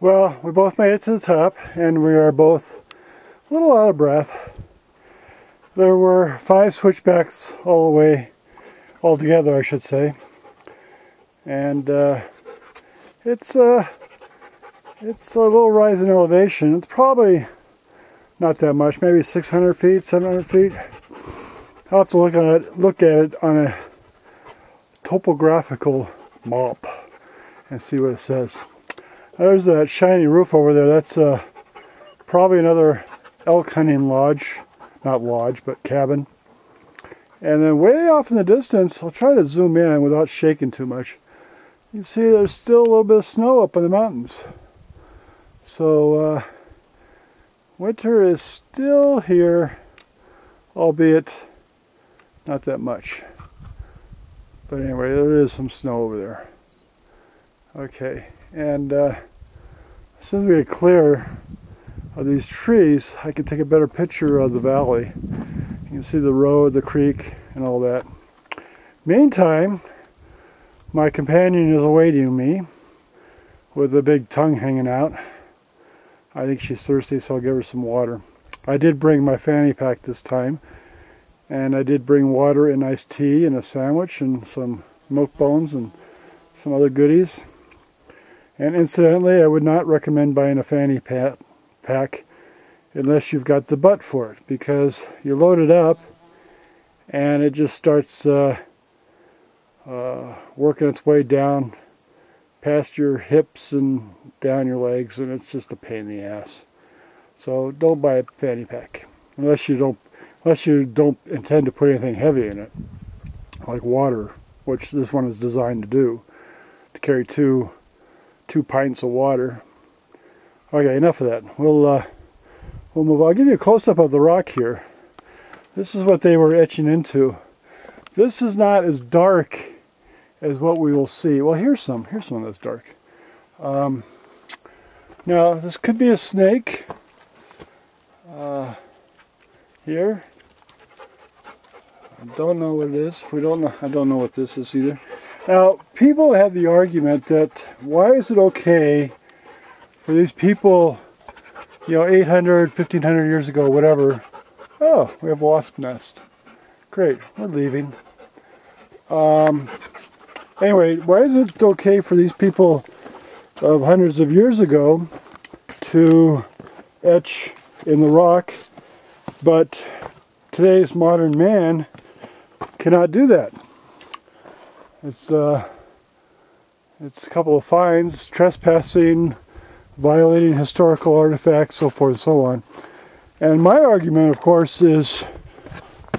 Well, we both made it to the top, and we are both a little out of breath. There were 5 switchbacks all the way, all together I should say, and it's a little rise in elevation. It's probably not that much, maybe 600 feet, 700 feet. I'll have to look at it on a topographical map and see what it says. There's that shiny roof over there. That's probably another elk hunting lodge. Not lodge, but cabin. And then way off in the distance, I'll try to zoom in without shaking too much. You can see there's still a little bit of snow up in the mountains. So winter is still here, albeit not that much. But anyway, there is some snow over there. Okay, and as soon as we get clear of these trees, I can take a better picture of the valley. You can see the road, the creek, and all that. Meantime, my companion is awaiting me with a big tongue hanging out. I think she's thirsty, so I'll give her some water. I did bring my fanny pack this time, and I did bring water and iced tea and a sandwich and some milk bones and some other goodies. And incidentally, I would not recommend buying a fanny pack unless you've got the butt for it, because you load it up and it just starts working its way down past your hips and down your legs, and it's just a pain in the ass. So don't buy a fanny pack unless you don't intend to put anything heavy in it, like water, which this one is designed to do, to carry two pints of water. Okay, enough of that. We'll move on. I'll give you a close-up of the rock here. This is what they were etching into. This is not as dark as what we will see. Well, here's some that's dark. Now, this could be a snake. Here. I don't know what it is. I don't know what this is either. Now, people have the argument that why is it okay for these people, 800, 1500 years ago, whatever. Oh, we have a wasp nest. Great, we're leaving. Anyway, why is it okay for these people of hundreds of years ago to etch in the rock, but today's modern man cannot do that? It's a couple of fines, trespassing, violating historical artifacts, so forth and so on. And my argument, of course, is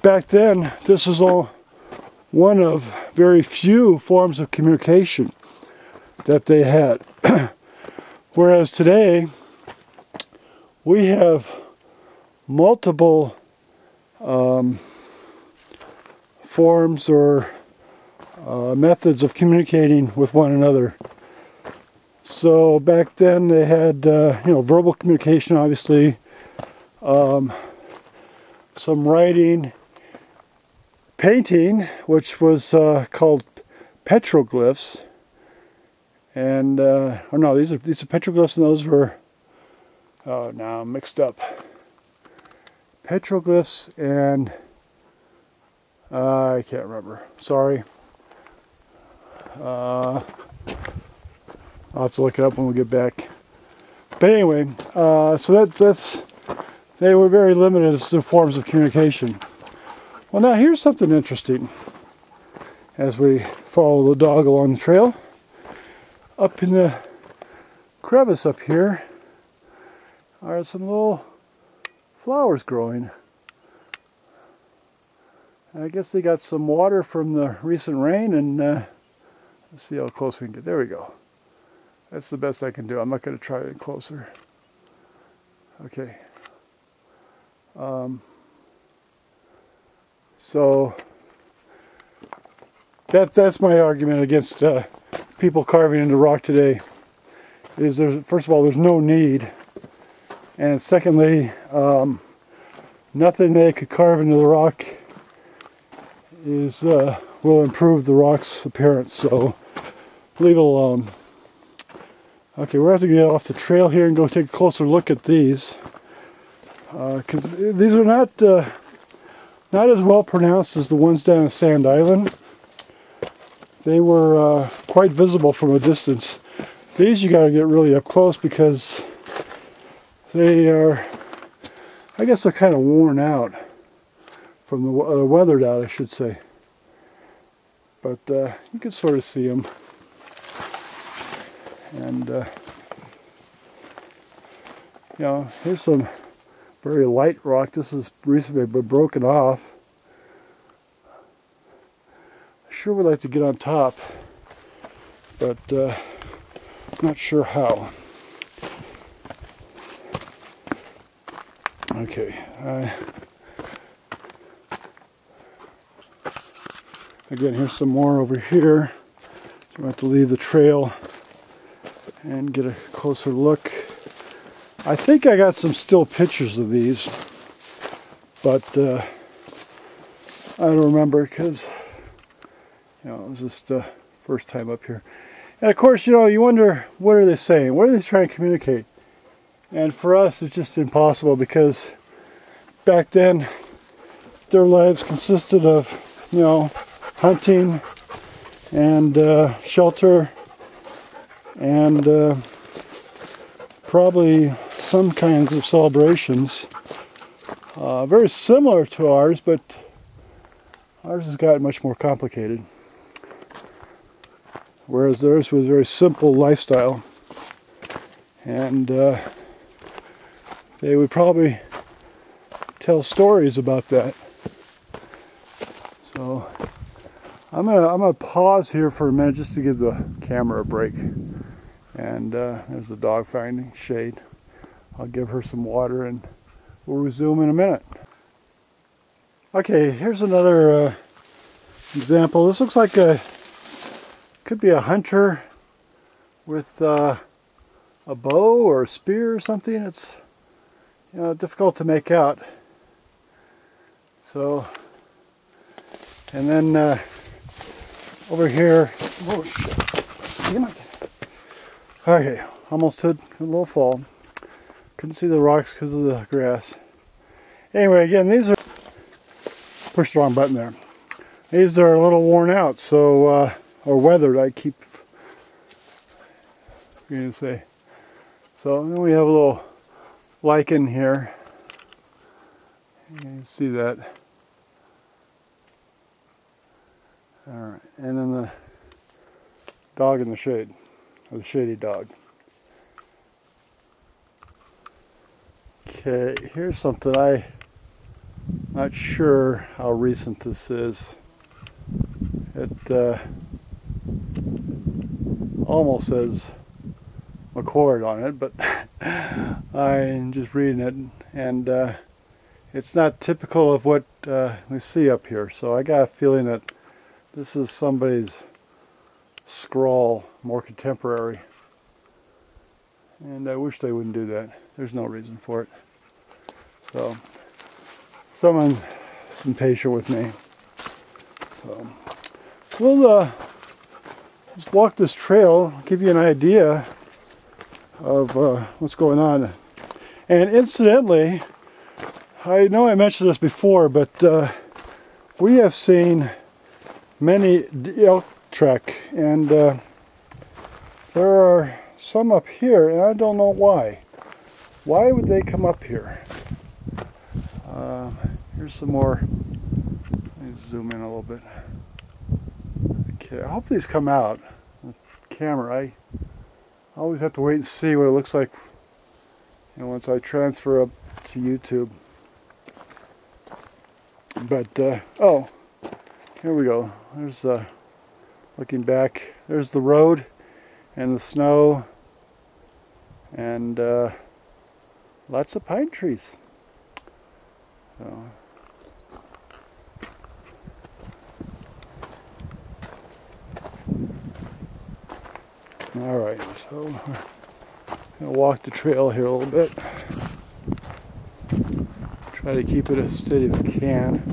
back then this is all one of very few forms of communication that they had. Whereas today we have multiple forms or methods of communicating with one another. So back then they had verbal communication, obviously, some writing, painting, which was called petroglyphs, and oh no, these are petroglyphs, and those were now I'm mixed up. Petroglyphs and I can't remember. Sorry. I'll have to look it up when we get back. But anyway, so they were very limited as to forms of communication. Well, now here's something interesting. As we follow the dog along the trail, up in the crevice up here are some little flowers growing. I guess they got some water from the recent rain, and let's see how close we can get. There we go. That's the best I can do. I'm not going to try it closer. Okay. So that's my argument against people carving into rock today. Is first of all, there's no need, and secondly, nothing they could carve into the rock will improve the rock's appearance. So leave it alone. Okay, we're going to have to get off the trail here and go take a closer look at these. Because these are not as well pronounced as the ones down at Sand Island. They were quite visible from a distance. These you got to get really up close because they are, I guess they're kind of worn out from the weathered out, I should say. But you can sort of see them. And you know, here's some very light rock. This has recently been broken off. I sure would like to get on top, but not sure how. Okay. Again, here's some more over here. So we have to leave the trail and get a closer look. I think I got some still pictures of these, but I don't remember because, you know, it was just the first time up here. And of course, you know, you wonder, what are they saying? What are they trying to communicate? And for us, it's just impossible because back then, their lives consisted of, you know, hunting and shelter and probably some kinds of celebrations. Very similar to ours, but ours has gotten much more complicated. Whereas theirs was a very simple lifestyle. And they would probably tell stories about that. So I'm gonna pause here for a minute just to give the camera a break. And there's the dog finding shade. I'll give her some water and we'll resume in a minute. Okay, here's another example. This looks like could be a hunter with a bow or a spear or something. It's, you know, difficult to make out. So, and then over here, oh shit, damn it. Okay, almost had a little fall. Couldn't see the rocks because of the grass. Anyway, again, these are, pushed the wrong button there. These are a little worn out, so, or weathered, I keep going to say. So then we have a little lichen here. You can see that. Alright, and then the dog in the shade, or the shady dog. Okay, here's something I'm not sure how recent this is. It almost says McCord on it, but I'm just reading it, and it's not typical of what we see up here. So I got a feeling that this is somebody's scrawl, more contemporary. And I wish they wouldn't do that. There's no reason for it. So, someone's been patient with me. So, we'll just walk this trail, give you an idea of what's going on. And incidentally, I know I mentioned this before, but we have seen many elk track, and there are some up here, and I don't know why. Why would they come up here? Here's some more. Let me zoom in a little bit. Okay, I hope these come out. The camera, I always have to wait and see what it looks like, you know, once I transfer up to YouTube. But oh, here we go. There's looking back. There's the road and the snow and lots of pine trees. So, all right, so I'm gonna walk the trail here a little bit. Try to keep it as steady as I can.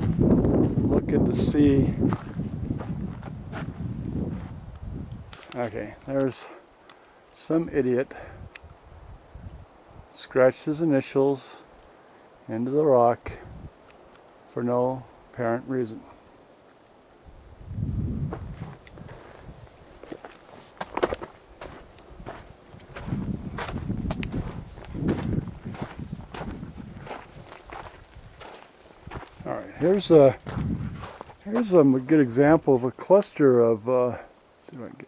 Looking to see. Okay, there's some idiot scratched his initials into the rock for no apparent reason. All right, here's a good example of a cluster of let's see if I can get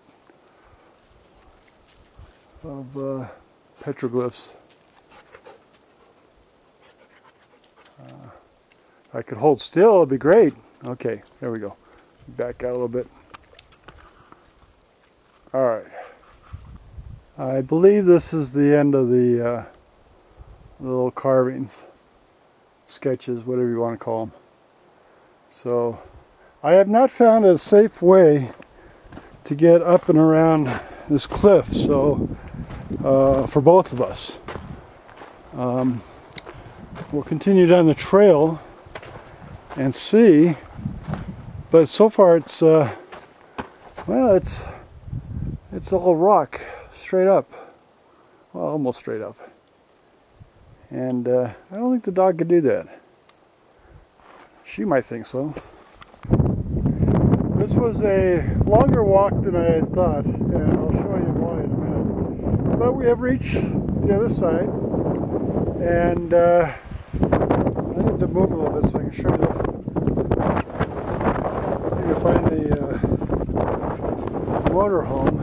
of petroglyphs. If I could hold still, it'd be great. Okay, there we go. Back out a little bit. All right. I believe this is the end of the little carvings, sketches, whatever you want to call them. So, I have not found a safe way to get up and around this cliff, so for both of us. We'll continue down the trail and see, but so far it's well, it's all rock straight up, well, almost straight up, and I don't think the dog could do that. She might think so. This was a longer walk than I had thought, and I'll show you why in a minute. But we have reached the other side, and I need to move a little bit so I can show you. I think I find the motorhome,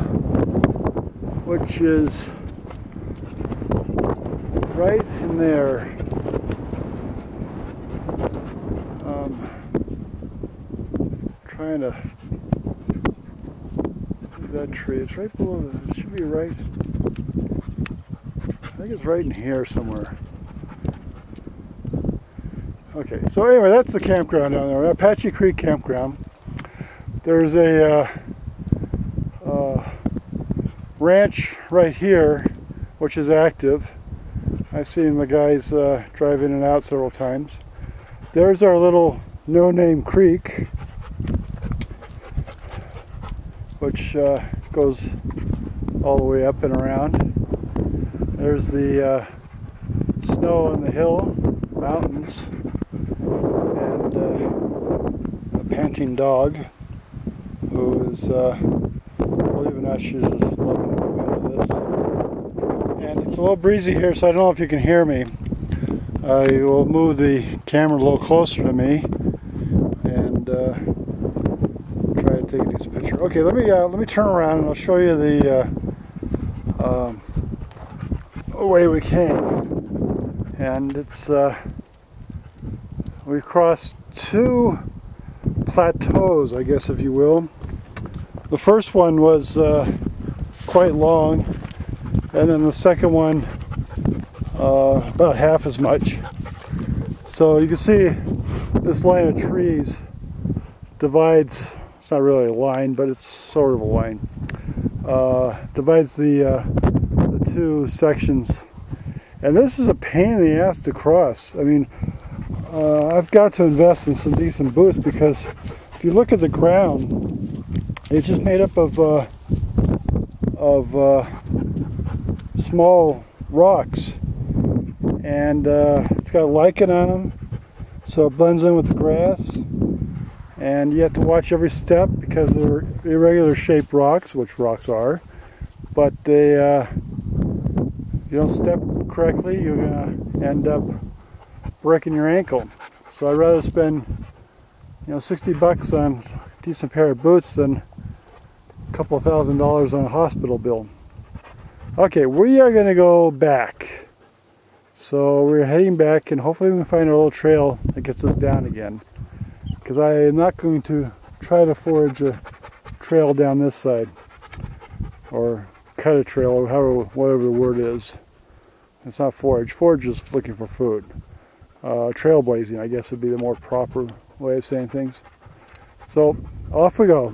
which is right in there. Trying to use that tree. It's right below the, it should be right, I think it's right in here somewhere. Okay, so anyway, that's the campground down there, Apache Creek Campground. There's a ranch right here, which is active. I've seen the guys drive in and out several times. There's our little no-name creek, which goes all the way up and around. There's the snow on the hill, mountains, and a panting dog who is, believe it or not, she's just loving every minute of this. And it's a little breezy here, so I don't know if you can hear me. I will move the camera a little closer to me and try to take a decent picture. Okay, let me turn around and I'll show you the way we came. And it's we crossed two plateaus, I guess, if you will. The first one was quite long, and then the second one about half as much. So you can see this line of trees divides, it's not really a line, but it's sort of a line, divides the two sections. And this is a pain in the ass to cross. I mean, I've got to invest in some decent boots, because if you look at the ground, it's just made up of small rocks, and it's got lichen on them, so it blends in with the grass, and you have to watch every step because they're irregular shaped rocks, which rocks are, but they you don't step correctly, you're gonna end up breaking your ankle. So I'd rather spend, you know, $60 on a decent pair of boots than a couple $1,000 on a hospital bill. Okay, we are going to go back. So we're heading back, and hopefully we can find a little trail that gets us down again. Because I am not going to try to forage a trail down this side, or cut a trail, or however, whatever the word is. It's not forage. Forage is looking for food. Trailblazing, I guess, would be the more proper way of saying things. So off we go.